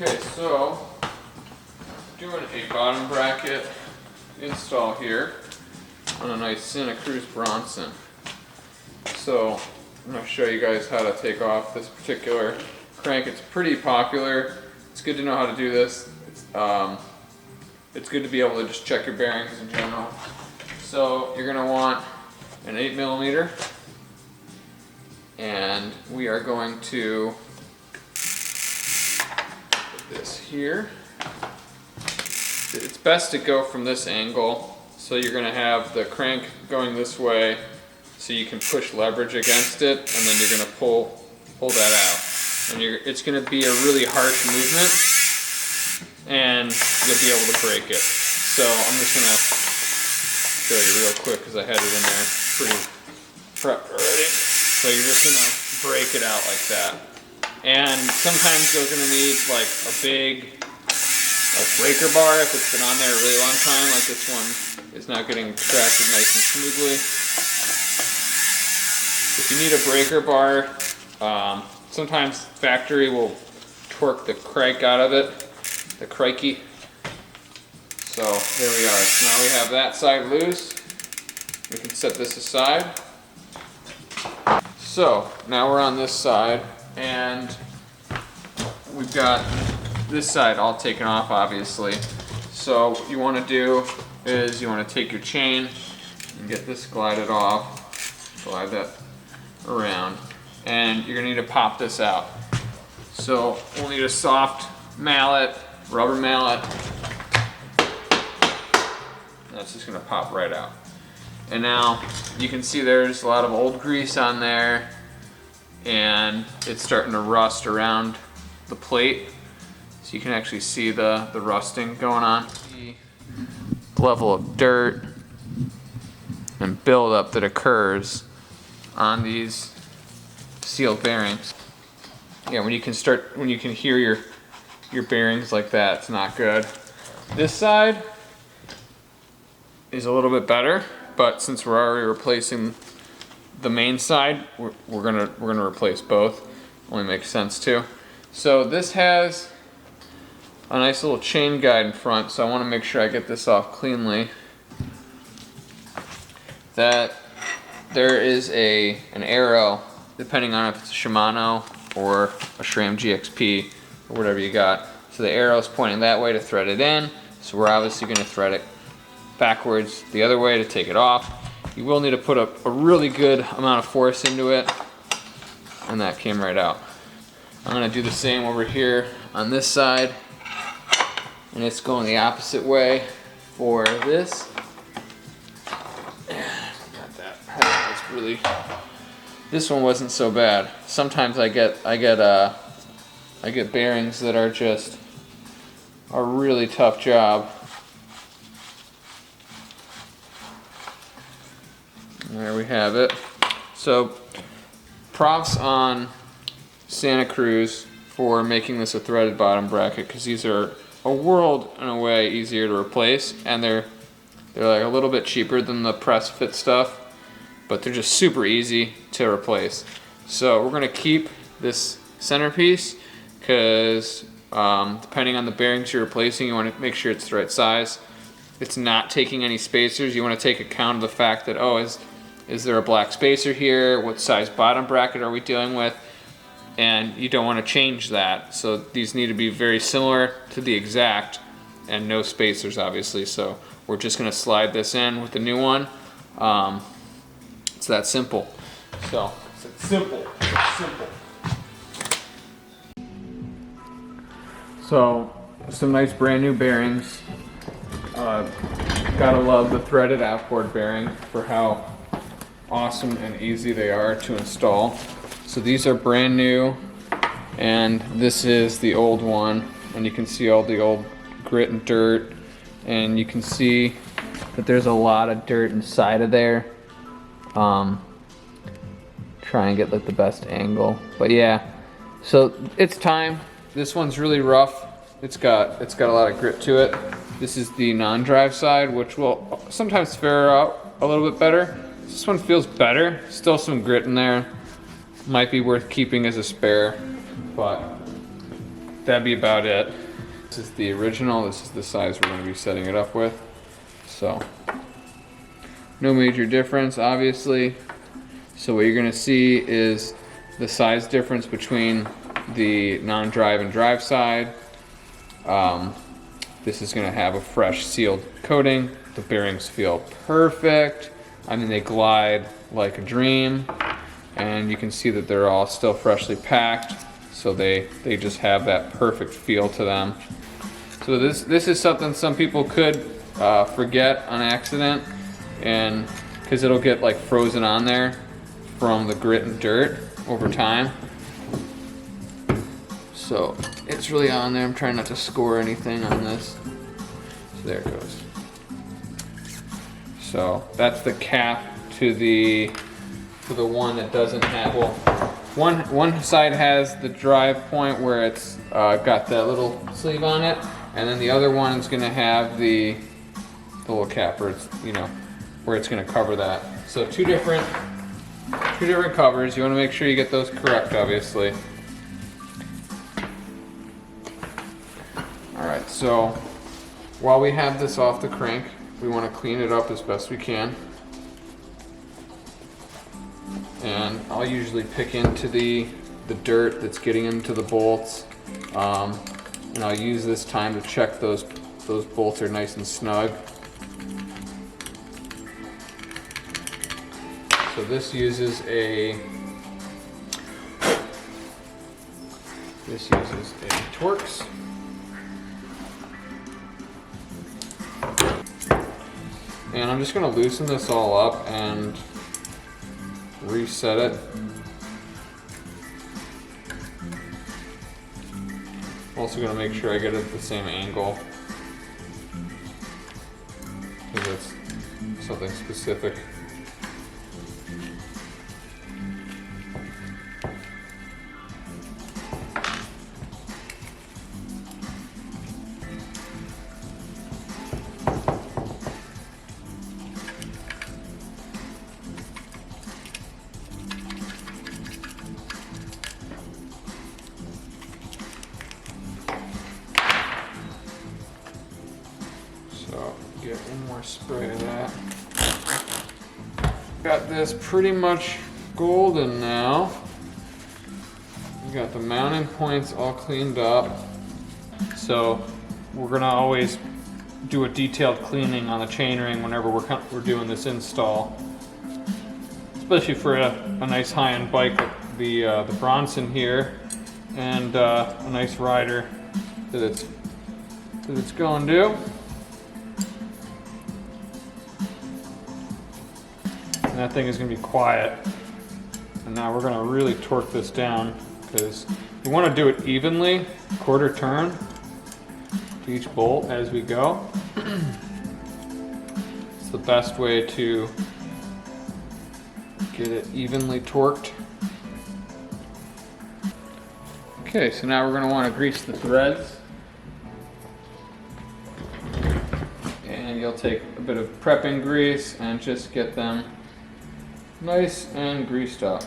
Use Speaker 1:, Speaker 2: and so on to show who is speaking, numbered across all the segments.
Speaker 1: Okay, so doing a bottom bracket install here on a nice Santa Cruz Bronson. So I'm going to show you guys how to take off this particular crank. It's pretty popular. It's good to know how to do this. It's good to be able to just check your bearings in general. So you're going to want an 8mm, and we are going to put this here. It's best to go from this angle, so you're going to have the crank going this way so you can push leverage against it, and then you're going to pull that out. And it's going to be a really harsh movement, and you'll be able to break it. So I'm just going to show you real quick because I had it in there pretty prepped already. So you're just going to break it out like that. And sometimes you're going to need like a big breaker bar if it's been on there a really long time, like this one is now getting extracted nice and smoothly. If you need a breaker bar, sometimes factory will torque the crank out of it, the crikey. So there we are. So now we have that side loose. We can set this aside. So now we're on this side, and we've got this side all taken off, obviously. So what you want to do is you want to take your chain and get this glided off, glide that around, and you're going to need to pop this out. So we'll need a soft mallet, rubber mallet. That's just going to pop right out. And now you can see there's a lot of old grease on there, and it's starting to rust around the plate. So you can actually see the rusting going on. The level of dirt and buildup that occurs on these sealed bearings. Yeah, when you can hear your bearings like that, it's not good. This side is a little bit better, but since we're already replacing the main side, we're gonna replace both. Only makes sense to. So this has a nice little chain guide in front, so I want to make sure I get this off cleanly. That there is an arrow, depending on if it's a Shimano or a SRAM GXP or whatever you got. So the arrow is pointing that way to thread it in, so we're obviously going to thread it backwards the other way to take it off. You will need to put a really good amount of force into it, and that came right out. I'm going to do the same over here on this side, and it's going the opposite way for this. Got that. That's really. This one wasn't so bad. Sometimes I get bearings that are just a really tough job. There we have it. So props on Santa Cruz for making this a threaded bottom bracket, because these are a world and a way easier to replace, and they're like a little bit cheaper than the press fit stuff, but they're just super easy to replace. So we're going to keep this centerpiece because depending on the bearings you're replacing, you want to make sure it's the right size. It's not taking any spacers. You want to take account of the fact that, oh, is there a black spacer here? What size bottom bracket are we dealing with? And you don't want to change that. So these need to be very similar to the exact, and no spacers obviously. So we're just going to slide this in with the new one. It's that simple. So it's simple. So some nice brand new bearings. Gotta love the threaded outboard bearing for how awesome and easy they are to install. So these are brand new, and this is the old one, and you can see all the old grit and dirt, and you can see that there's a lot of dirt inside of there. Try and get like the best angle, but yeah, so it's time. This one's really rough. It's got a lot of grit to it. This is the non-drive side, which will sometimes fare out a little bit better. This one feels better. Still some grit in there. Might be worth keeping as a spare, but that'd be about it. This is the original. This is the size we're going to be setting it up with. So no major difference, obviously. So what you're going to see is the size difference between the non-drive and drive side. This is going to have a fresh sealed coating. The bearings feel perfect. I mean, they glide like a dream, and you can see that they're all still freshly packed, so they just have that perfect feel to them. So this is something some people could forget on accident, and because it'll get like frozen on there from the grit and dirt over time. So it's really on there. I'm trying not to score anything on this. So there it goes. So that's the cap to the one that doesn't have, well, one side has the drive point where it's got that little sleeve on it, and then the other one is going to have the little cap where it's, you know, where it's going to cover that. So two different covers. You want to make sure you get those correct, obviously. Alright, so while we have this off the crank, we want to clean it up as best we can. And I'll usually pick into the dirt that's getting into the bolts. And I'll use this time to check those bolts are nice and snug. So this uses a Torx. And I'm just going to loosen this all up and reset it. Also going to make sure I get it at the same angle, because that's something specific. So get one more spray of that. Got this pretty much golden now. We got the mounting points all cleaned up. So we're gonna always do a detailed cleaning on the chainring whenever we're doing this install, especially for a nice high-end bike like the Bronson here, and a nice rider that it's going to. And that thing is going to be quiet. And now we're going to really torque this down, because we want to do it evenly, quarter turn to each bolt as we go. It's the best way to get it evenly torqued. Okay, so now we're going to want to grease the threads. And you'll take a bit of prepping grease and just get them nice and greased up.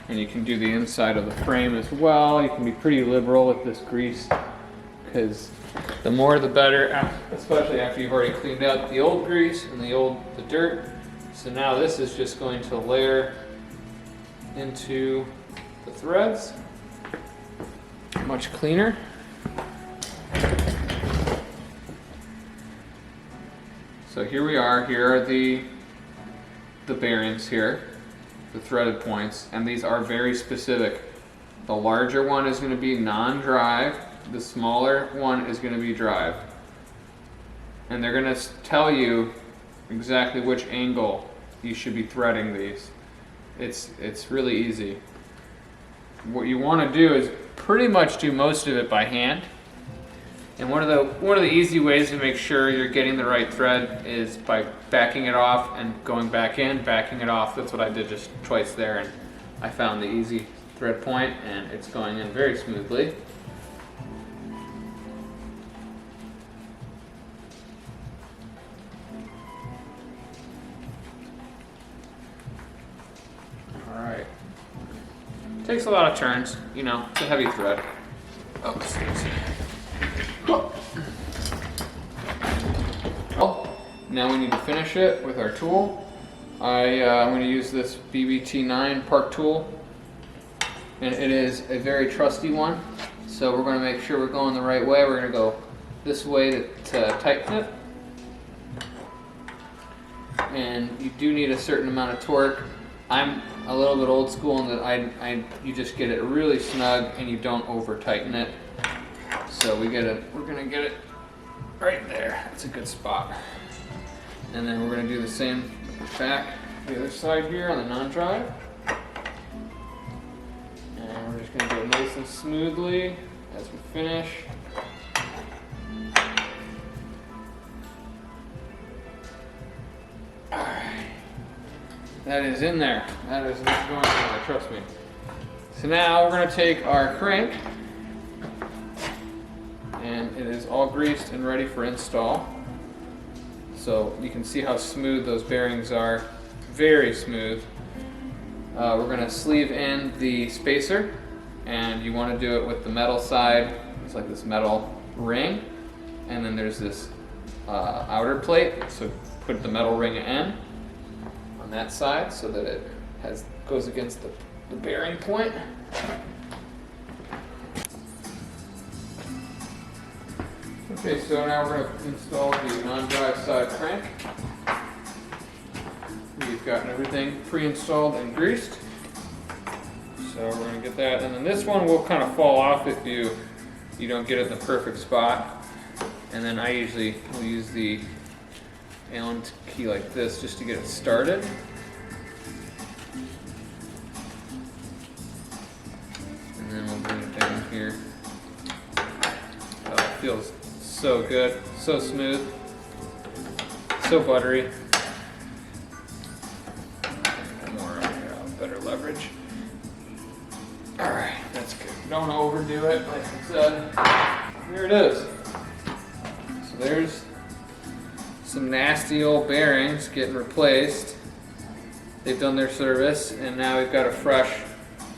Speaker 1: And you can do the inside of the frame as well. You can be pretty liberal with this grease, because the more the better, especially after you've already cleaned out the old grease and the dirt. So now this is just going to layer into the threads. Much cleaner. So here we are. Here are the bearings here, the threaded points, and these are very specific. The larger one is going to be non-drive, the smaller one is going to be drive. And they're going to tell you exactly which angle you should be threading these. It's really easy. What you want to do is pretty much do most of it by hand. And one of the easy ways to make sure you're getting the right thread is by backing it off and going back in, backing it off. That's what I did just twice there, and I found the easy thread point, and it's going in very smoothly. All right. Takes a lot of turns, you know, it's a heavy thread. Oh, well, now we need to finish it with our tool. I'm going to use this BBT9 Park tool, and it is a very trusty one. So we're going to make sure we're going the right way. We're going to go this way to tighten it. And you do need a certain amount of torque. I'm a little bit old school in that you just get it really snug and you don't over tighten it. So we're gonna get it right there. That's a good spot. And then we're gonna do the same back the other side here on the non-drive. And we're just gonna do it nice and smoothly as we finish. That is in there. That is not going anywhere, trust me. So now we're going to take our crank, and it is all greased and ready for install. So you can see how smooth those bearings are. Very smooth. We're going to sleeve in the spacer, and you want to do it with the metal side. It's like this metal ring, and then there's this outer plate. So put the metal ring in on that side so that it goes against the bearing point. Okay, so now we're going to install the non-drive side crank. We've gotten everything pre-installed and greased. So we're going to get that, and then this one will kind of fall off if you don't get it in the perfect spot. And then I usually will use the Allen key like this just to get it started. And then we'll bring it down here. Oh, it feels so good, so smooth, so buttery. More better leverage. All right, that's good. Don't overdo it, like I said. Here it is. So there's some nasty old bearings getting replaced. They've done their service, and now we've got a fresh,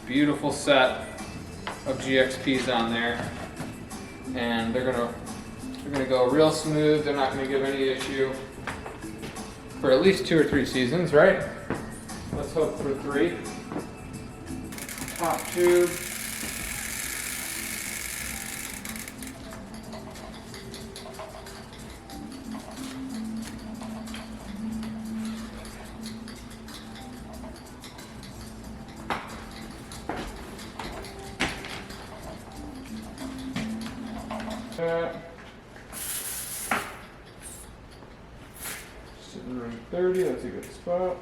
Speaker 1: beautiful set of GXPs on there, and they're gonna go real smooth. They're not gonna give any issue for at least 2 or 3 seasons, right? Let's hope for 3. Top tube. Sitting around 30, that's a good spot.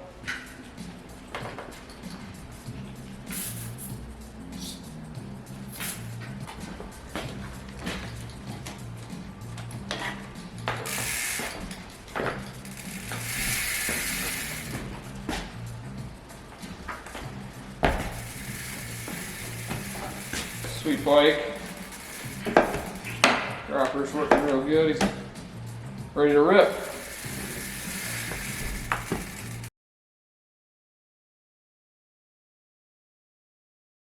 Speaker 1: Sweet bike. Dropper's working real good. He's ready to rip.